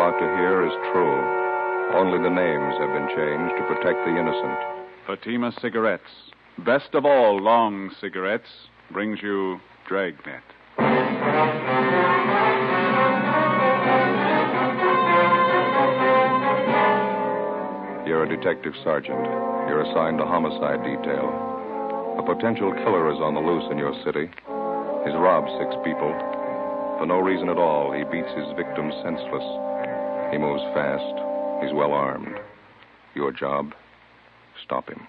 about to hear is true. Only the names have been changed to protect the innocent. Fatima Cigarettes, best of all long cigarettes, brings you Dragnet. You're a detective sergeant. You're assigned to homicide detail. A potential killer is on the loose in your city. He's robbed 6 people. For no reason at all, he beats his victims senseless. He moves fast. He's well armed. Your job, stop him.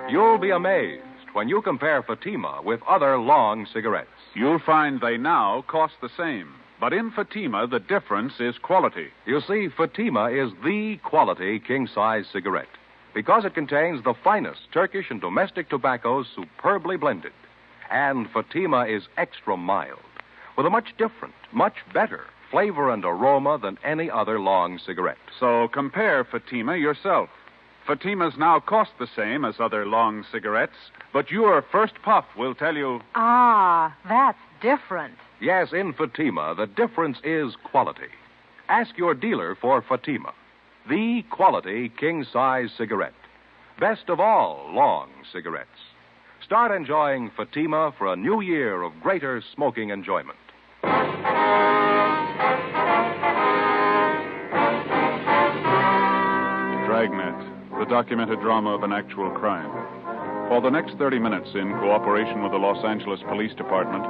You'll be amazed when you compare Fatima with other long cigarettes. You'll find they now cost the same. But in Fatima, the difference is quality. You see, Fatima is the quality king-size cigarette because it contains the finest Turkish and domestic tobaccos superbly blended. And Fatima is extra mild, with a much different, much better flavor and aroma than any other long cigarette. So compare Fatima yourself. Fatimas now cost the same as other long cigarettes, but your first puff will tell you... Ah, that's different. Yes, in Fatima, the difference is quality. Ask your dealer for Fatima, the quality king-size cigarette. Best of all long cigarettes. Start enjoying Fatima for a new year of greater smoking enjoyment. Dragnet, the documented drama of an actual crime. For the next 30 minutes, in cooperation with the Los Angeles Police Department,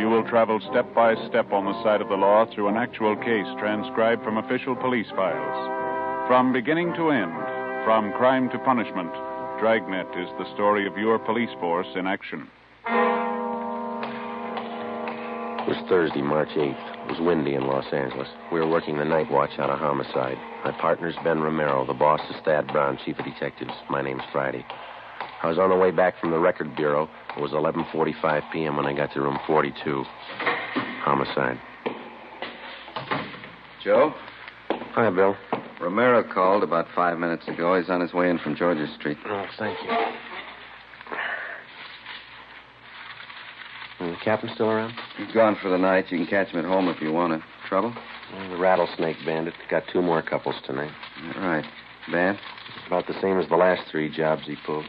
you will travel step by step on the side of the law through an actual case transcribed from official police files. From beginning to end, from crime to punishment, Dragnet is the story of your police force in action. It was Thursday, March 8th. It was windy in Los Angeles. We were working the night watch on a homicide. My partner's Ben Romero. The boss is Thad Brown, chief of detectives. My name's Friday. I was on the way back from the record bureau. It was 11:45 p.m. when I got to room 42. Homicide. Joe? Hi, Bill. Romero called about 5 minutes ago. He's on his way in from Georgia Street. Oh, thank you. The captain still around? He's gone for the night. You can catch him at home if you want to. Trouble? Well, the Rattlesnake Bandit got 2 more couples tonight. Right. Bad? About the same as the last 3 jobs he pulled.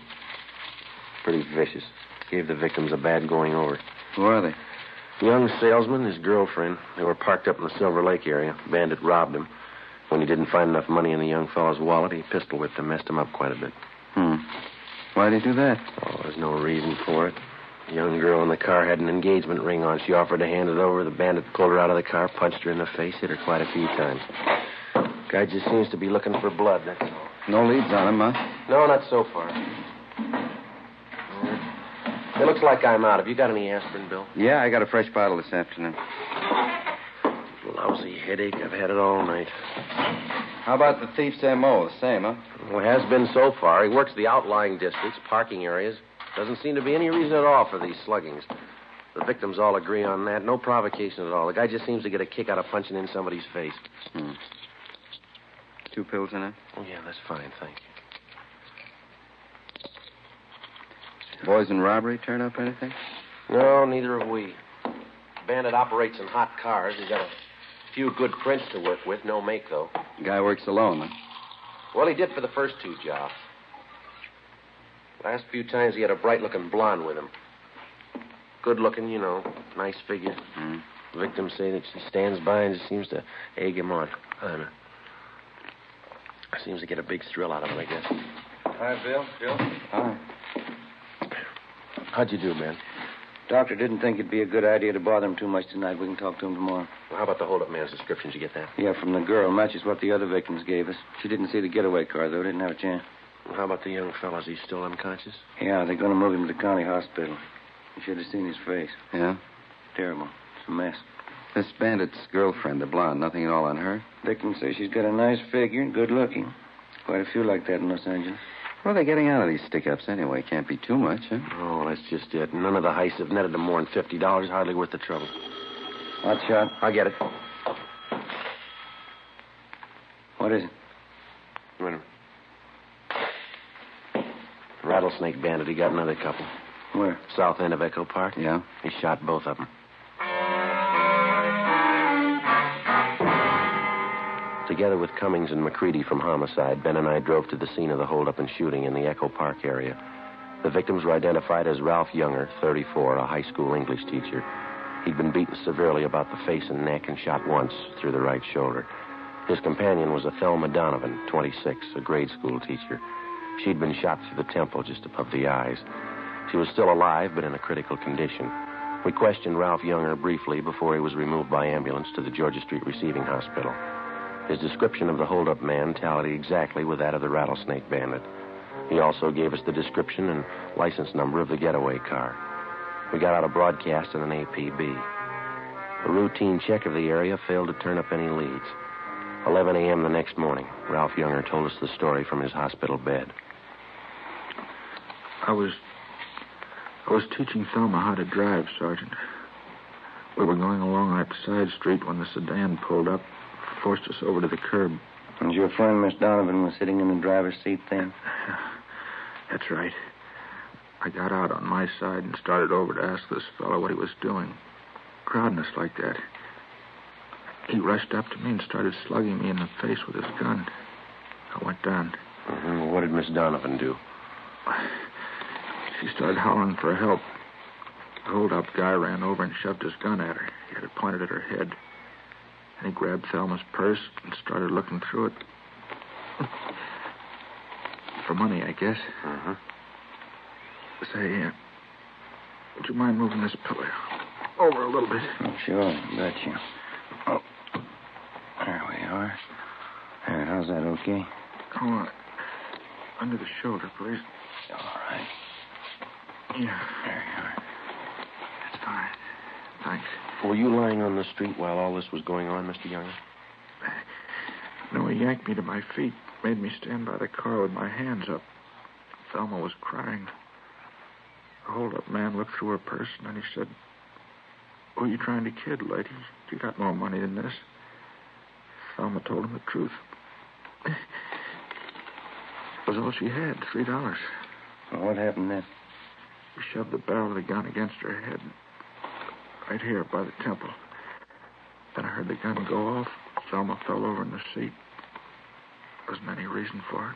Pretty vicious. Gave the victims a bad going over. Who are they? Young salesman, his girlfriend. They were parked up in the Silver Lake area. Bandit robbed him. When he didn't find enough money in the young fellow's wallet, he pistol whipped him, messed him up quite a bit. Why'd he do that? Oh, there's no reason for it. The young girl in the car had an engagement ring on. She offered to hand it over. The bandit pulled her out of the car, punched her in the face, hit her quite a few times. Guy just seems to be looking for blood, that's all. No leads on him, huh? No, not so far. It looks like I'm out. Have you got any aspirin, Bill? Yeah, I got a fresh bottle this afternoon. Lousy headache. I've had it all night. How about the thief's M.O.? The same, huh? Well, it has been so far. He works the outlying districts, parking areas. Doesn't seem to be any reason at all for these sluggings. The victims all agree on that. No provocation at all. The guy just seems to get a kick out of punching in somebody's face. 2 pills in it? Oh, yeah, that's fine, thank you. Boys in robbery turn up anything? No, neither have we. Bandit operates in hot cars. He's got a few good prints to work with. No make, though. The guy works alone, huh? Well, he did for the first 2 jobs. Last few times he had a bright-looking blonde with him. Good-looking, you know. Nice figure. Victims say that she stands by and just seems to egg him on. I don't know. Seems to get a big thrill out of it, I guess. Hi, Bill. Joe? Hi. How'd you do, man? Doctor didn't think it'd be a good idea to bother him too much tonight. We can talk to him tomorrow. Well, how about the hold-up man's description? Did you get that? Yeah, from the girl. Matches what the other victims gave us. She didn't see the getaway car, though. Didn't have a chance. Well, how about the young fella? Is he still unconscious? Yeah, they're going to move him to the county hospital. You should have seen his face. Yeah? Terrible. It's a mess. This bandit's girlfriend, the blonde, nothing at all on her? Victim says she's got a nice figure and good looking. Quite a few like that in Los Angeles. What are they getting out of these stick-ups anyway? Can't be too much, huh? Oh, that's just it. None of the heists have netted them more than $50. Hardly worth the trouble. Hot shot. I get it. What is it? Wait a minute. Rattlesnake Bandit. He got another couple. Where? South end of Echo Park. Yeah? He shot both of them. Together with Cummings and McCready from Homicide, Ben and I drove to the scene of the holdup and shooting in the Echo Park area. The victims were identified as Ralph Younger, 34, a high school English teacher. He'd been beaten severely about the face and neck and shot once through the right shoulder. His companion was a Thelma Donovan, 26, a grade school teacher. She'd been shot through the temple just above the eyes. She was still alive, but in a critical condition. We questioned Ralph Younger briefly before he was removed by ambulance to the Georgia Street Receiving Hospital. His description of the holdup man tallied exactly with that of the rattlesnake bandit. He also gave us the description and license number of the getaway car. We got out a broadcast and an APB. A routine check of the area failed to turn up any leads. 11 a.m. the next morning, Ralph Younger told us the story from his hospital bed. I was teaching Thelma how to drive, Sergeant. We were going along that side street when the sedan pulled up, forced us over to the curb. And your friend, Miss Donovan, was sitting in the driver's seat then? That's right. I got out on my side and started over to ask this fellow what he was doing, crowding us like that. He rushed up to me and started slugging me in the face with his gun. I went down. Mm-hmm. What did Miss Donovan do? She started hollering for help. The hold-up guy ran over and shoved his gun at her. He had it pointed at her head. And he grabbed Thelma's purse and started looking through it. For money, I guess. Mm-hmm. Say, would you mind moving this pillow over a little bit? Oh, sure, betcha. Oh, there we are. There, how's that, okay? Oh, under the shoulder, please. All right. Yeah. There you are. That's fine. Thanks. Were you lying on the street while all this was going on, Mr. Younger? No, he yanked me to my feet, made me stand by the car with my hands up. Thelma was crying. The hold-up man looked through her purse, and then he said, "Who are you trying to kid, lady? You got more money than this." Thelma told him the truth. It was all she had, $3. Well, what happened then? He shoved the barrel of the gun against her head, right here by the temple. Then I heard the gun go off. Thelma fell over in the seat. There wasn't any reason for it.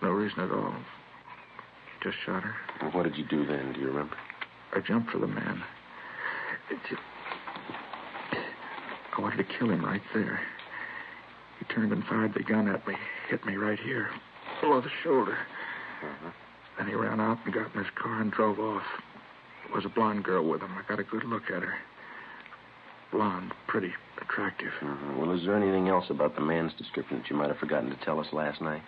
No reason at all. He just shot her. Well, what did you do then? Do you remember? I jumped for the man. I wanted to kill him right there. He turned and fired the gun at me, hit me right here, below the shoulder. Uh-huh. Then he ran out and got in his car and drove off. There was a blonde girl with him. I got a good look at her. Blonde, pretty, attractive. Uh-huh. Well, is there anything else about the man's description that you might have forgotten to tell us last night?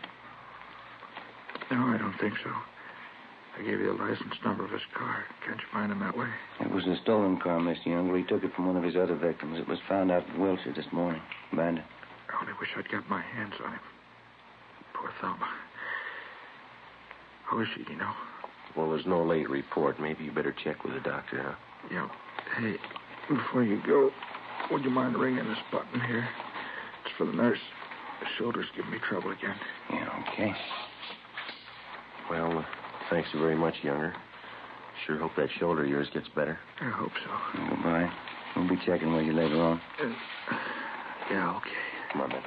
No, I don't think so. I gave you the license number of his car. Can't you find him that way? It was a stolen car, Mr. Younger. He took it from one of his other victims. It was found out in Wilshire this morning. Bandit. I only wish I'd got my hands on him. Poor Thelma. How is she, do you know? Well, there's no late report. Maybe you better check with the doctor, huh? Yeah. Hey, before you go, would you mind ringing this button here? It's for the nurse. The shoulder's giving me trouble again. Yeah, okay. Well, thanks you very much, Younger. Sure hope that shoulder of yours gets better. I hope so. Goodbye. We'll be checking with you later on. Yeah, okay. Come on, Ben.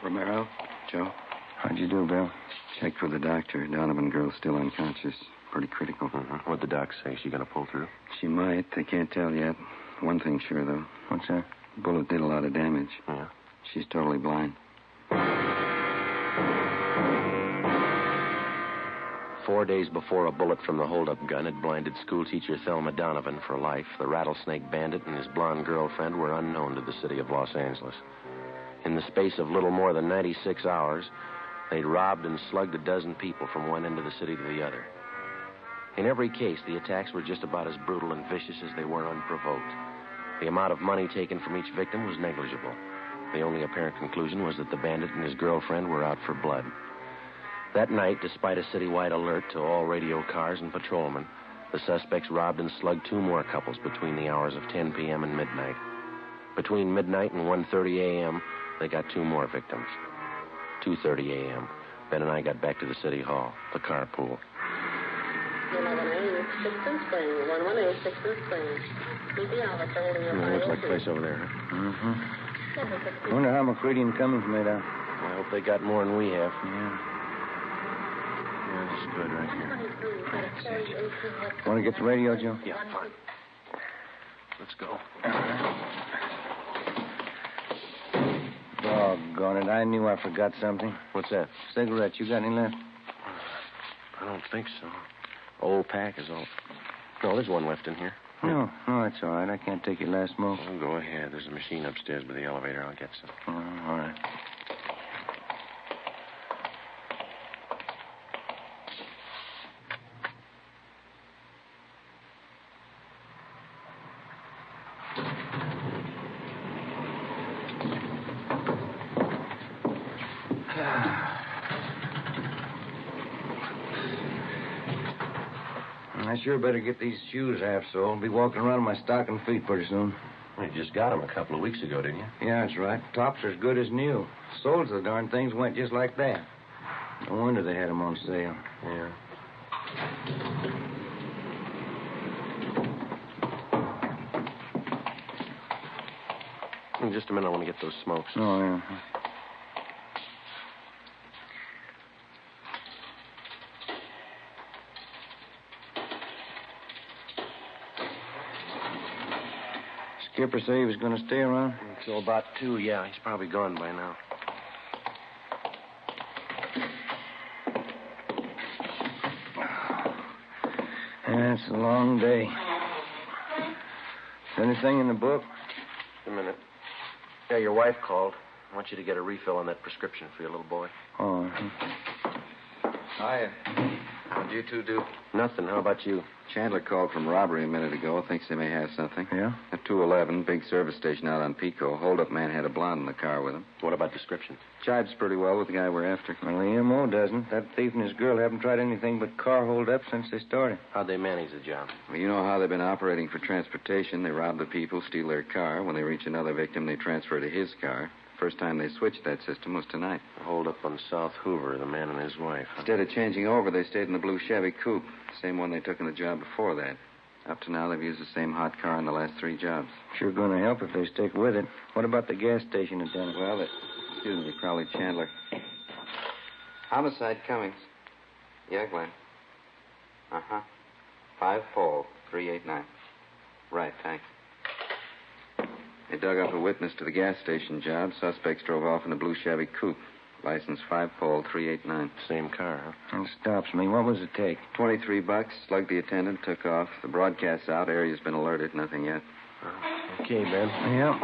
Romero? Joe? How'd you do, Bill? Checked with the doctor. Donovan girl's still unconscious. Pretty critical. Mm-hmm. What'd the doc say? She gonna pull through? She might. They can't tell yet. One thing sure, though. What's that? The bullet did a lot of damage. Yeah. She's totally blind. 4 days before a bullet from the hold-up gun had blinded schoolteacher Thelma Donovan for life, the rattlesnake bandit and his blonde girlfriend were unknown to the city of Los Angeles. In the space of little more than 96 hours, they'd robbed and slugged a dozen people from one end of the city to the other. In every case, the attacks were just about as brutal and vicious as they were unprovoked. The amount of money taken from each victim was negligible. The only apparent conclusion was that the bandit and his girlfriend were out for blood. That night, despite a citywide alert to all radio cars and patrolmen, the suspects robbed and slugged two more couples between the hours of 10 p.m. and midnight. Between midnight and 1:30 a.m., they got two more victims. 2:30 a.m., Ben and I got back to the city hall, the carpool. Sixth Spring, 118 Sixth Spring. Meet the officer holding your Looks like a place over there, huh? Mm-hmm. Wonder how McCready and Cummings made out. I hope they got more than we have. Yeah. Yeah, this is good right here. Want to get the radio, Joe? Yeah, fine. Let's go. Doggone it. I knew I forgot something. What's that? Cigarettes. You got any left? I don't think so. Old pack is all. No, there's one left in here. No, that's all right. I can't take your last smoke. Oh, go ahead. There's a machine upstairs by the elevator. I'll get some. Oh, all right. I sure better get these shoes half-soled. I'll be walking around in my stocking feet pretty soon. You just got them a couple of weeks ago, didn't you? Yeah, that's right. Tops are as good as new. Soles of the darn things went just like that. No wonder they had them on sale. Yeah. In just a minute, I want to get those smokes. Oh, yeah. Skipper say he was going to stay around? Until about 2, yeah. He's probably gone by now. Yeah, it's a long day. Anything in the book? Just a minute. Yeah, your wife called. I want you to get a refill on that prescription for your little boy. Oh. Hiya. How'd you two do? Nothing. How about you? Chandler called from robbery a minute ago. Thinks they may have something. Yeah? At 211, big service station out on Pico. Hold-up man had a blonde in the car with him. What about description? Jibes pretty well with the guy we're after. Well, the M.O. doesn't. That thief and his girl haven't tried anything but car hold-up since they started. How'd they manage the job? Well, you know how they've been operating for transportation. They rob the people, steal their car. When they reach another victim, they transfer to his car. First time they switched that system was tonight. The hold-up on South Hoover, the man and his wife. Huh? Instead of changing over, they stayed in the blue Chevy coupe. Same one they took in the job before that. Up to now, they've used the same hot car in the last 3 jobs. Sure going to help if they stick with it. What about the gas station attendant? Well, excuse me, Crowley Chandler. Homicide Cummings. Yeah, Glenn. Uh-huh. 5 Paul, 389. Right, thanks. They dug up a witness to the gas station job. Suspects drove off in a blue Chevy coupe. License 5 Paul, 389. Same car, huh? It stops me. What was the take? $23. Slugged the attendant, took off. The broadcast's out. Area's been alerted. Nothing yet. Okay, Ben. Yep.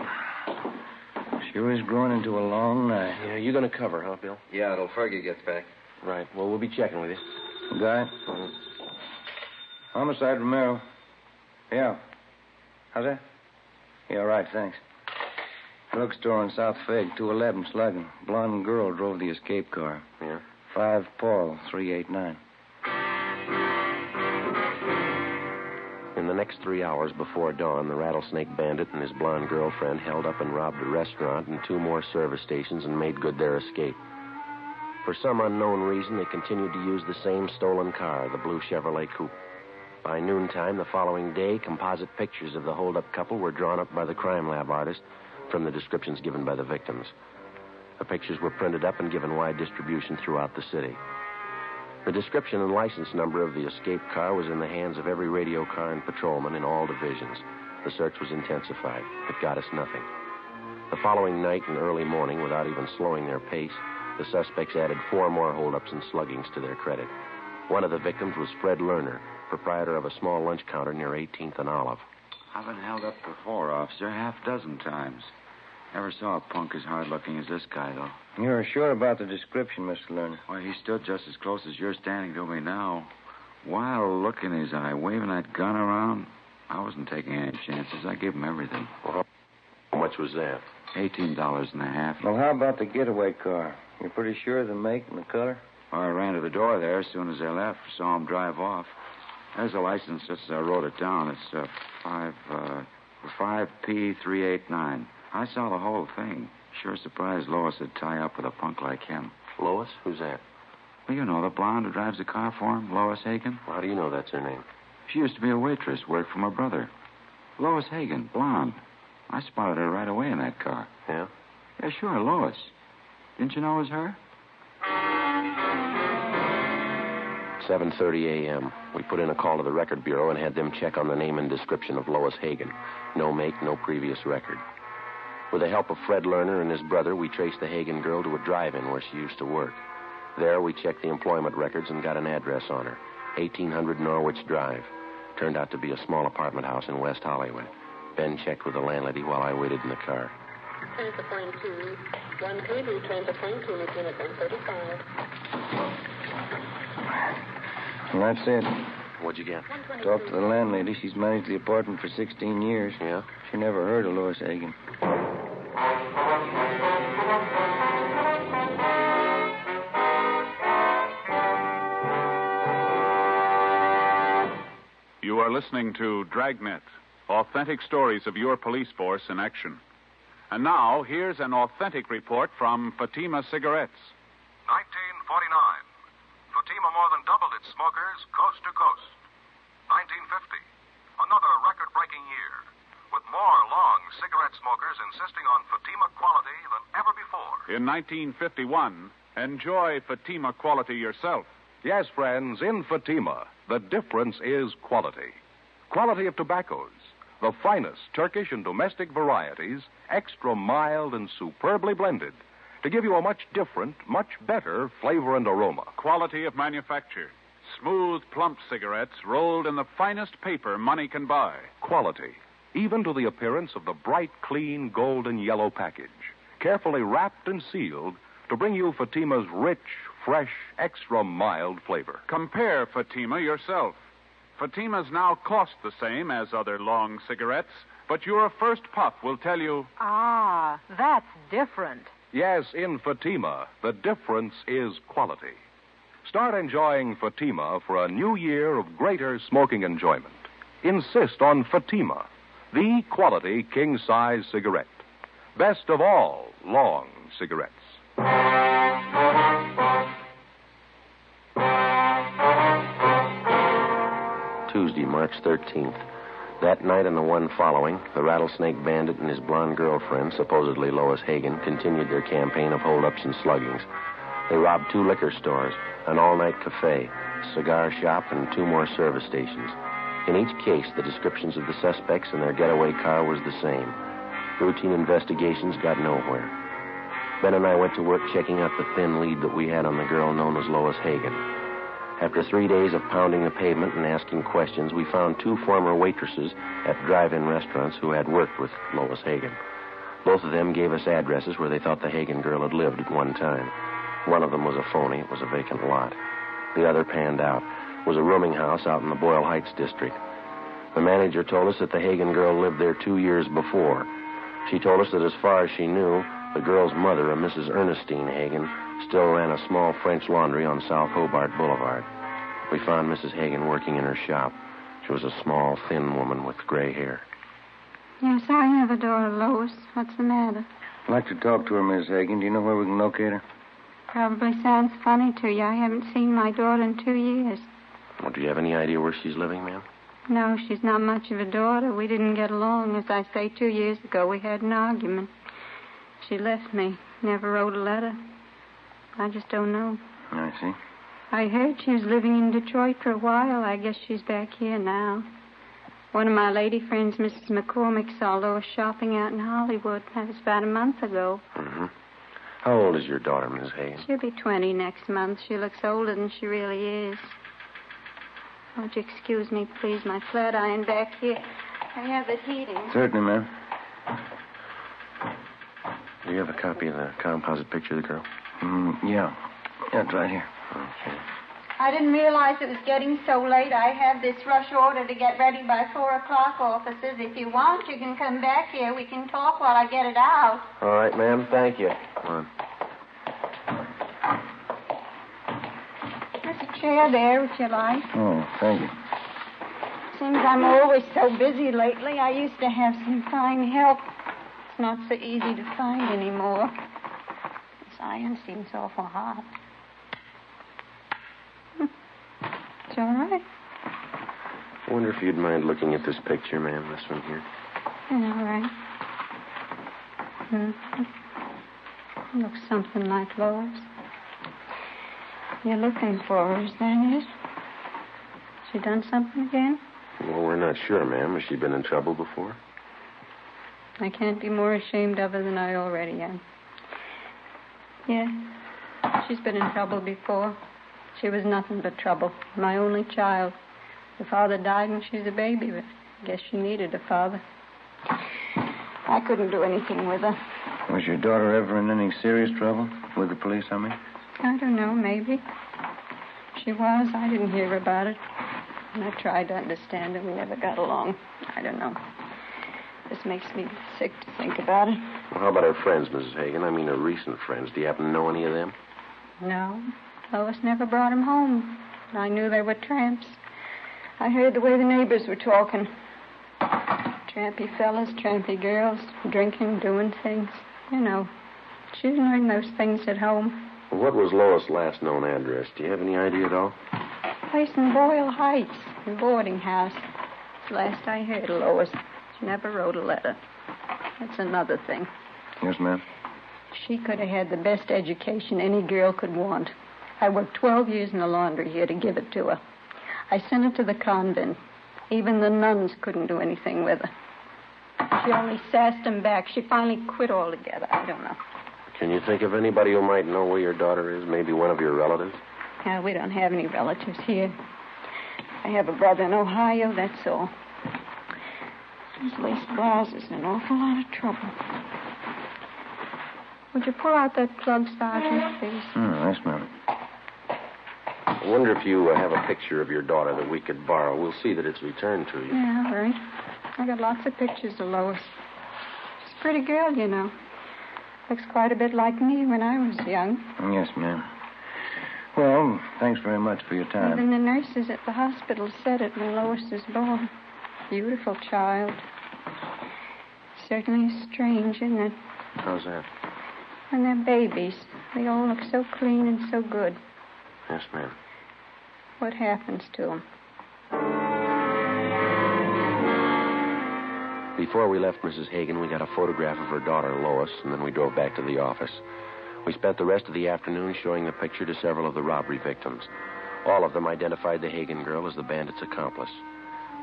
Sure is growing into a long night. Yeah, you going to cover, huh, Bill? Yeah, till Fergie gets back. Right. Well, we'll be checking with you. Guy? Homicide Romero. Yeah. How's that? Yeah, right, thanks. Drugstore on South Fig, 211, slugging. Blonde girl drove the escape car. Yeah? 5 Paul, 389. In the next 3 hours before dawn, the rattlesnake bandit and his blonde girlfriend held up and robbed a restaurant and 2 more service stations and made good their escape. For some unknown reason, they continued to use the same stolen car, the blue Chevrolet coupe. By noontime the following day, composite pictures of the hold-up couple were drawn up by the crime lab artist from the descriptions given by the victims. The pictures were printed up and given wide distribution throughout the city. The description and license number of the escape car was in the hands of every radio car and patrolman in all divisions. The search was intensified. It got us nothing. The following night and early morning, without even slowing their pace, the suspects added 4 more holdups and sluggings to their credit. One of the victims was Fred Lerner, proprietor of a small lunch counter near 18th and Olive. I've been held up before, officer, 6 times. Never saw a punk as hard-looking as this guy, though. You're sure about the description, Mr. Lerner? Why, he stood just as close as you're standing to me now. Wild look in his eye, waving that gun around. I wasn't taking any chances. I gave him everything. Well, how much was that? $18.50. Well, how about the getaway car? You're pretty sure of the make and the color? Well, I ran to the door there as soon as they left. Saw him drive off. There's a license, just as I wrote it down. It's 5P389. I saw the whole thing. Sure surprised Lois would tie up with a punk like him. Lois? Who's that? Well, you know, the blonde who drives the car for him, Lois Hagen. Well, how do you know that's her name? She used to be a waitress, worked for my brother. Lois Hagen, blonde. I spotted her right away in that car. Yeah? Yeah, sure, Lois. Didn't you know it was her? 7:30 a.m. We put in a call to the record bureau and had them check on the name and description of Lois Hagen. No make, no previous record. With the help of Fred Lerner and his brother, we traced the Hagen girl to a drive-in where she used to work. There, we checked the employment records and got an address on her. 1800 Norwich Drive. Turned out to be a small apartment house in West Hollywood. Ben checked with the landlady while I waited in the car. Transfer point 2. 1 KB, transfer point 2, it's unit 135. Well, that's it. What'd you get? Talked to the landlady. She's managed the apartment for 16 years. Yeah? She never heard of Lois Hagen. You are listening to Dragnet, authentic stories of your police force in action. And now, here's an authentic report from Fatima Cigarettes. 1949. Fatima more than doubled its smokers coast to coast. 1950. Another record-breaking year, with more long cigarette smokers insisting on Fatima quality than ever before. In 1951, enjoy Fatima quality yourself. Yes, friends, in Fatima, the difference is quality. Quality of tobaccos. The finest Turkish and domestic varieties, extra mild and superbly blended, to give you a much different, much better flavor and aroma. Quality of manufacture. Smooth, plump cigarettes rolled in the finest paper money can buy. Quality, even to the appearance of the bright, clean, golden yellow package, carefully wrapped and sealed to bring you Fatima's rich, fresh, extra mild flavor. Compare Fatima yourself. Fatimas now cost the same as other long cigarettes, but your first puff will tell you... Ah, that's different. Yes, in Fatima, the difference is quality. Start enjoying Fatima for a new year of greater smoking enjoyment. Insist on Fatima, the quality king-size cigarette. Best of all long cigarettes. Tuesday, March 13th. That night and the one following, the Rattlesnake Bandit and his blonde girlfriend, supposedly Lois Hagen, continued their campaign of holdups and sluggings. They robbed 2 liquor stores, an all-night cafe, a cigar shop, and 2 more service stations. In each case, the descriptions of the suspects and their getaway car was the same. Routine investigations got nowhere. Ben and I went to work checking out the thin lead that we had on the girl known as Lois Hagen. After 3 days of pounding the pavement and asking questions, we found 2 former waitresses at drive-in restaurants who had worked with Lois Hagen. Both of them gave us addresses where they thought the Hagen girl had lived at one time. One of them was a phony. It was a vacant lot. The other panned out. It was a rooming house out in the Boyle Heights district. The manager told us that the Hagen girl lived there 2 years before. She told us that as far as she knew, the girl's mother, a Mrs. Ernestine Hagen, still ran a small French laundry on South Hobart Boulevard. We found Mrs. Hagen working in her shop. She was a small, thin woman with gray hair. Yes, I have a daughter, Lois. What's the matter? I'd like to talk to her, Miss Hagen. Do you know where we can locate her? Probably sounds funny to you. I haven't seen my daughter in 2 years. Well, do you have any idea where she's living, ma'am? No, she's not much of a daughter. We didn't get along. As I say, 2 years ago, we had an argument. She left me. Never wrote a letter. I just don't know. I see. I heard she was living in Detroit for a while. I guess she's back here now. One of my lady friends, Mrs. McCormick, saw Lois shopping out in Hollywood. That was about a month ago. Mm-hmm. How old is your daughter, Miss Hagen? She'll be 20 next month. She looks older than she really is. Won't you excuse me, please? My flat iron back here. I have it heating. Certainly, ma'am. Do you have a copy of the composite picture of the girl? Yeah. Yeah, it's right here. Okay. I didn't realize it was getting so late. I have this rush order to get ready by 4 o'clock, officers. If you want, you can come back here. We can talk while I get it out. All right, ma'am. Thank you. Come on. There's a chair there, if you like. Oh, thank you. Seems I'm always so busy lately. I used to have some fine help. It's not so easy to find anymore. This iron seems awful hot. It's all right. I wonder if you'd mind looking at this picture, ma'am, this one here. Yeah, all right. Mm-hmm. Looks something like Lois. You're looking for her, is that it? She done something again? Well, we're not sure, ma'am. Has she been in trouble before? I can't be more ashamed of her than I already am. Yeah, she's been in trouble before. She was nothing but trouble. My only child. Her father died when she was a baby, but I guess she needed a father. I couldn't do anything with her. Was your daughter ever in any serious trouble? With the police, I mean? I don't know, maybe. She was. I didn't hear about it. And I tried to understand her. We never got along. I don't know. This makes me sick to think about it. Well, how about her friends, Mrs. Hagen? I mean, her recent friends. Do you happen to know any of them? No. Lois never brought them home. I knew they were tramps. I heard the way the neighbors were talking. Trampy fellas, trampy girls, drinking, doing things. You know, she didn't learn those things at home. Well, what was Lois' last known address? Do you have any idea at all? Place in Boyle Heights, a boarding house. Last I heard of Lois, she never wrote a letter. That's another thing. Yes, ma'am. She could have had the best education any girl could want. I worked 12 years in the laundry here to give it to her. I sent her to the convent. Even the nuns couldn't do anything with her. She only sassed them back. She finally quit altogether. I don't know. Can you think of anybody who might know where your daughter is? Maybe one of your relatives? We don't have any relatives here. I have a brother in Ohio, that's all. This lace blouse is in an awful lot of trouble. Would you pull out that plug, Sergeant, please? Yes, ma'am. I wonder if you have a picture of your daughter that we could borrow. We'll see that it's returned to you. Yeah, all right. I got lots of pictures of Lois. She's a pretty girl, you know. Looks quite a bit like me when I was young. Yes, ma'am. Well, thanks very much for your time. Even the nurses at the hospital said it when Lois was born. Beautiful child. Certainly strange, isn't it? How's that? When they're babies, they all look so clean and so good. Yes, ma'am. What happens to them? Before we left Mrs. Hagen, we got a photograph of her daughter, Lois, and then we drove back to the office. We spent the rest of the afternoon showing the picture to several of the robbery victims. All of them identified the Hagen girl as the bandit's accomplice.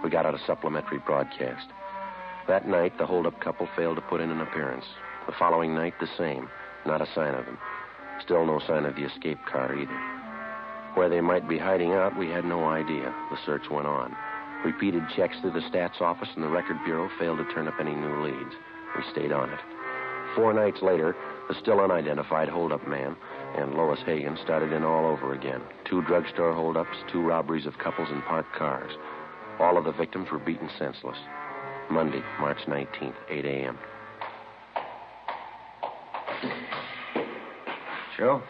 We got out a supplementary broadcast. That night, the holdup couple failed to put in an appearance. The following night, the same. Not a sign of them. Still no sign of the escape car either. Where they might be hiding out, we had no idea. The search went on. Repeated checks through the stats office and the record bureau failed to turn up any new leads. We stayed on it. 4 nights later, the still unidentified holdup man and Lois Hagen started in all over again. 2 drugstore holdups, 2 robberies of couples in parked cars. All of the victims were beaten senseless. Monday, March 19th, 8 a.m. Joe?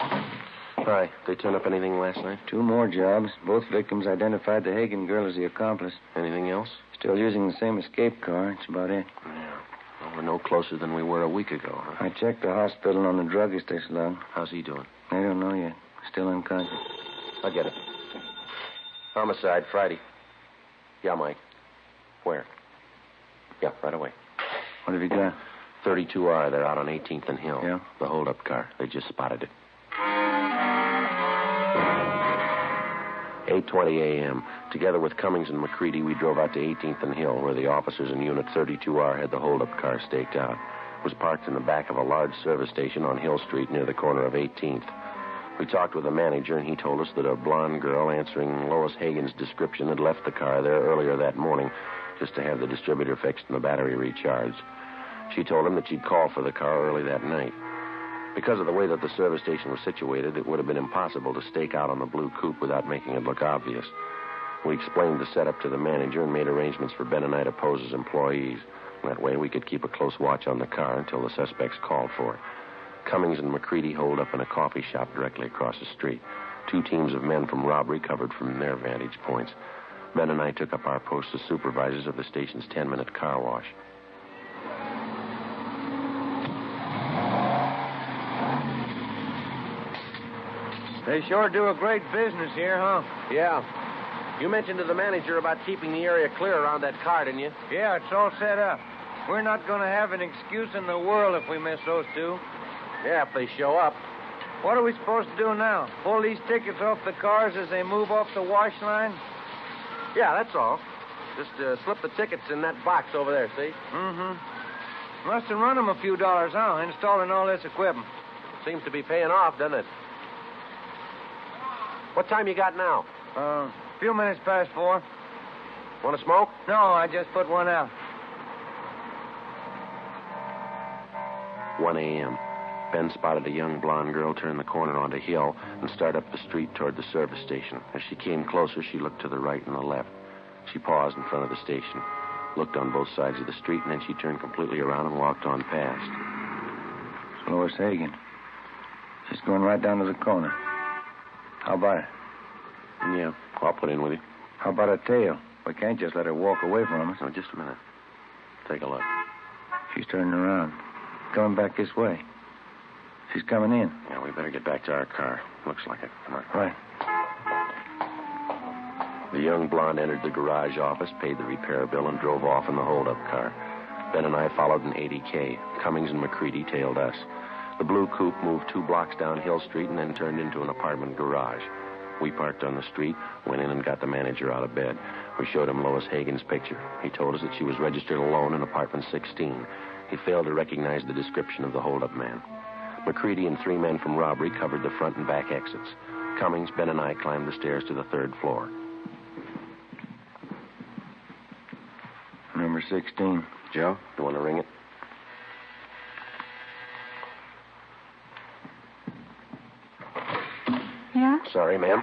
Hi. They turn up anything last night? 2 more jobs. Both victims identified the Hagen girl as the accomplice. Anything else? Still using the same escape car. That's about it. Yeah. Well, we're no closer than we were a week ago, huh? I checked the hospital on the druggist they slugged. How's he doing? I don't know yet. Still unconscious. I'll get it. Homicide, Friday. Yeah, Mike. Where? Yeah, right away. What have you got? 32R. They're out on 18th and Hill. Yeah? The holdup car. They just spotted it. 8:20 a.m. Together with Cummings and McCready, we drove out to 18th and Hill, where the officers in Unit 32R had the holdup car staked out. It was parked in the back of a large service station on Hill Street near the corner of 18th. We talked with the manager, and he told us that a blonde girl answering Lois Hagen's description had left the car there earlier that morning just to have the distributor fixed and the battery recharged. She told him that she'd call for the car early that night. Because of the way that the service station was situated, it would have been impossible to stake out on the blue coupe without making it look obvious. We explained the setup to the manager and made arrangements for Ben and I to pose as employees. That way we could keep a close watch on the car until the suspects called for it. Cummings and McCready holed up in a coffee shop directly across the street. 2 teams of men from robbery covered from their vantage points. Ben and I took up our posts as supervisors of the station's 10-minute car wash. They sure do a great business here, huh? Yeah. You mentioned to the manager about keeping the area clear around that car, didn't you? Yeah, it's all set up. We're not going to have an excuse in the world if we miss those two. Yeah, if they show up. What are we supposed to do now? Pull these tickets off the cars as they move off the wash line? Yeah, that's all. Just slip the tickets in that box over there, see? Mm-hmm. Must have run them a few dollars, huh, installing all this equipment. Seems to be paying off, doesn't it? What time you got now? A few minutes past 4. Want to smoke? No, I just put one out. 1 a.m. Ben spotted a young blonde girl turn the corner onto Hill and start up the street toward the service station. As she came closer, she looked to the right and the left. She paused in front of the station, looked on both sides of the street, and then she turned completely around and walked on past. It's Lois Hagen. She's going right down to the corner. How about it? Yeah, I'll put in with you. How about a tail? We can't just let her walk away from us. No, just a minute. Take a look. She's turning around. Coming back this way. She's coming in. Yeah, we better get back to our car. Looks like it. Come on. Right. The young blonde entered the garage office, paid the repair bill, and drove off in the hold-up car. Ben and I followed in 80K. Cummings and McCready tailed us. The blue coupe moved 2 blocks down Hill Street and then turned into an apartment garage. We parked on the street, went in and got the manager out of bed. We showed him Lois Hagen's picture. He told us that she was registered alone in apartment 16. He failed to recognize the description of the hold-up man. McCready and 3 men from robbery covered the front and back exits. Cummings, Ben, and I climbed the stairs to the 3rd floor. Number 16. Joe, you want to ring it? Yeah? Sorry, ma'am.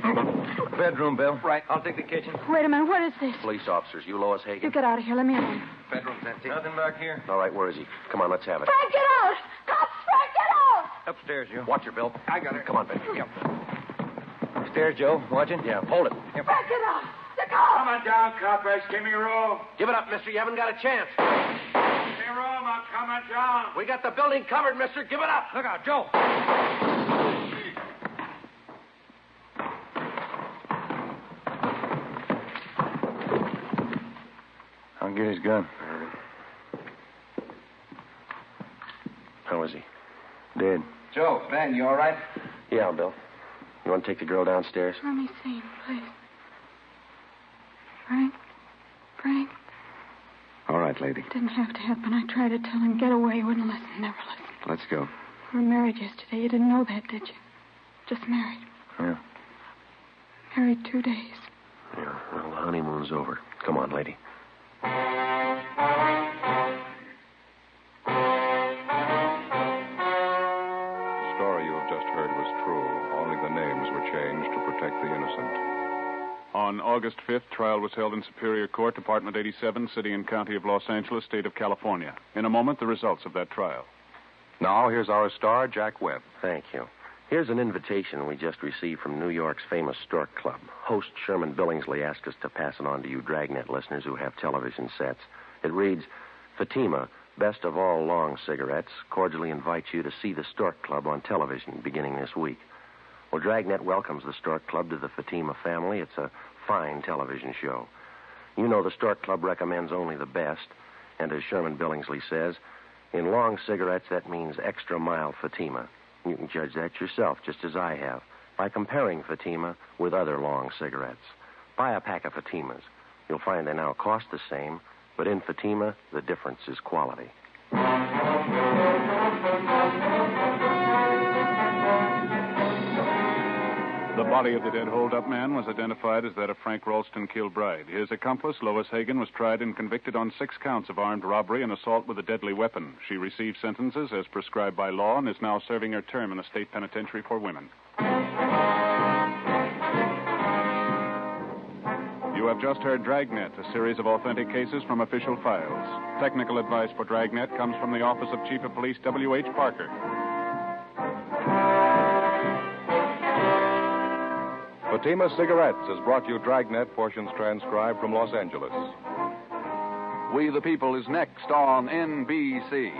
Bedroom, Bill. Right. I'll take the kitchen. Wait a minute. What is this? Police officers. You Lois Hagen? You get out of here. Let me in. Bedroom's empty. Nothing back here. All right, where is he? Come on, let's have it. Frank, get out! Cops, Frank, get out! Upstairs, Joe. Watch her, Bill. I got her. Come on, Ben. Yep. Upstairs, Joe. Watching? Yeah, hold it. Yep. Frank, get out! The cops! Come on down, coppers. Give me room. Give it up, mister. You haven't got a chance. Give me room. I'm coming down. We got the building covered, mister. Give it up. Look out, Joe. I'll get his gun. How is he? Dead. Joe, Ben, you all right? Yeah, Bill. You want to take the girl downstairs? Let me see him, please. Frank? Frank? All right, lady. It didn't have to happen. I tried to tell him, get away. He wouldn't listen. Never listened. Let's go. We were married yesterday. You didn't know that, did you? Just married. Yeah. Married 2 days. Yeah, well, the honeymoon's over. Come on, lady. The story you have just heard was true. Only the names were changed to protect the innocent. On August 5th, trial was held in Superior Court, Department 87, City and County of Los Angeles, State of California. In a moment, the results of that trial. Now, here's our star, Jack Webb. Thank you. Here's an invitation we just received from New York's famous Stork Club. Host Sherman Billingsley asked us to pass it on to you Dragnet listeners who have television sets. It reads, Fatima, best of all long cigarettes, cordially invites you to see the Stork Club on television beginning this week. Well, Dragnet welcomes the Stork Club to the Fatima family. It's a fine television show. You know the Stork Club recommends only the best, and as Sherman Billingsley says, in long cigarettes, that means extra mild Fatima. You can judge that yourself, just as I have, by comparing Fatima with other long cigarettes. Buy a pack of Fatimas. You'll find they now cost the same, but in Fatima, the difference is quality. The body of the dead hold-up man was identified as that of Frank Ralston Kilbride. His accomplice, Lois Hagen, was tried and convicted on 6 counts of armed robbery and assault with a deadly weapon. She received sentences as prescribed by law and is now serving her term in a state penitentiary for women. You have just heard Dragnet, a series of authentic cases from official files. Technical advice for Dragnet comes from the Office of Chief of Police W.H. Parker. Fatima Cigarettes has brought you Dragnet, portions transcribed from Los Angeles. We the People is next on NBC.